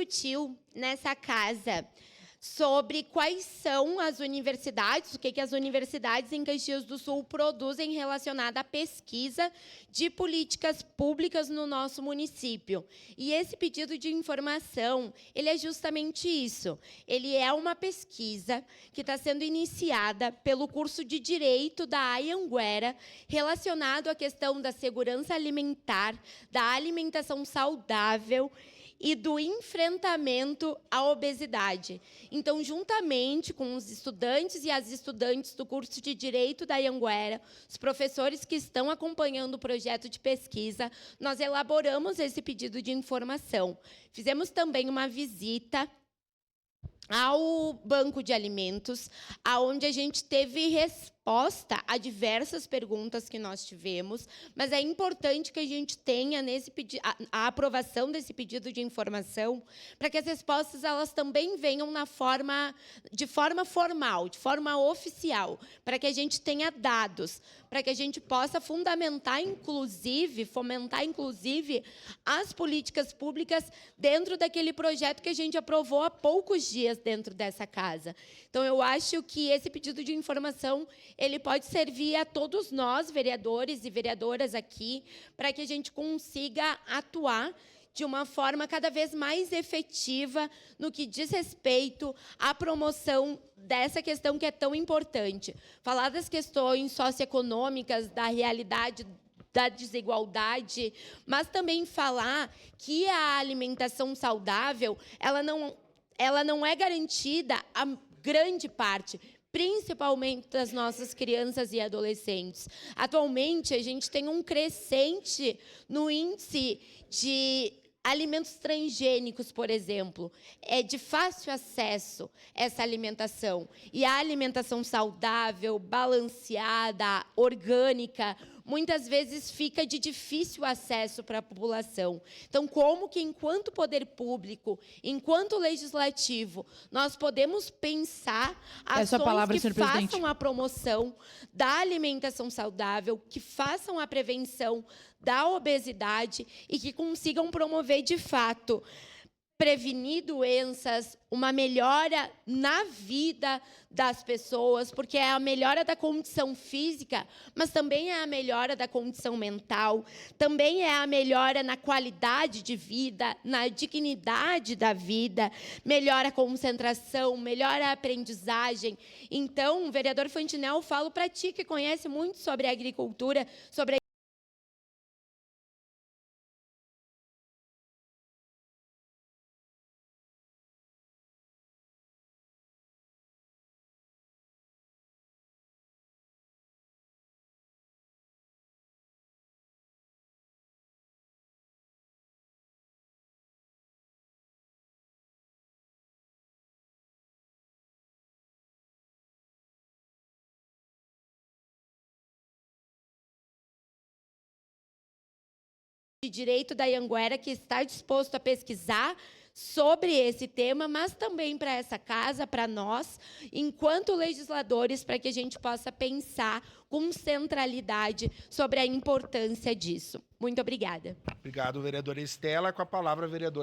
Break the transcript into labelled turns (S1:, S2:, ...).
S1: discutiu nessa casa sobre quais são as universidades, o que as universidades em Caxias do Sul produzem relacionado à pesquisa de políticas públicas no nosso município. E esse pedido de informação, ele é justamente isso. Ele é uma pesquisa que está sendo iniciada pelo curso de Direito da Anhanguera, relacionado à questão da segurança alimentar, da alimentação saudável e do enfrentamento à obesidade. Então, juntamente com os estudantes e as estudantes do curso de Direito da Anhanguera, os professores que estão acompanhando o projeto de pesquisa, nós elaboramos esse pedido de informação. Fizemos também uma visita ao banco de alimentos, aonde a gente teve resposta a diversas perguntas que nós tivemos, mas é importante que a gente tenha a aprovação desse pedido de informação, para que as respostas elas também venham de forma formal, de forma oficial, para que a gente tenha dados, para que a gente possa fomentar, inclusive, as políticas públicas dentro daquele projeto que a gente aprovou há poucos dias dentro dessa casa. Então, eu acho que esse pedido de informação ele pode servir a todos nós, vereadores e vereadoras aqui, para que a gente consiga atuar de uma forma cada vez mais efetiva no que diz respeito à promoção dessa questão que é tão importante. Falar das questões socioeconômicas, da realidade da desigualdade, mas também falar que a alimentação saudável ela não é garantida a grande parte, principalmente das nossas crianças e adolescentes. Atualmente, a gente tem um crescente no índice de alimentos transgênicos, por exemplo. É de fácil acesso essa alimentação. E a alimentação saudável, balanceada, orgânica, muitas vezes fica de difícil acesso para a população. Então, como que, enquanto poder público, enquanto legislativo, nós podemos pensar ações que façam a promoção da alimentação saudável, que façam a prevenção da obesidade e que consigam promover, de fato, prevenir doenças, uma melhora na vida das pessoas, porque é a melhora da condição física, mas também é a melhora da condição mental, também é a melhora na qualidade de vida, na dignidade da vida, melhora a concentração, melhora a aprendizagem. Então, vereador Fantinel, falo para ti, que conhece muito sobre a agricultura, sobre a de Direito da Anhanguera, que está disposto a pesquisar sobre esse tema, mas também para essa casa, para nós, enquanto legisladores, para que a gente possa pensar com centralidade sobre a importância disso. Muito obrigada.
S2: Obrigado, vereadora Estela. Com a palavra, a vereadora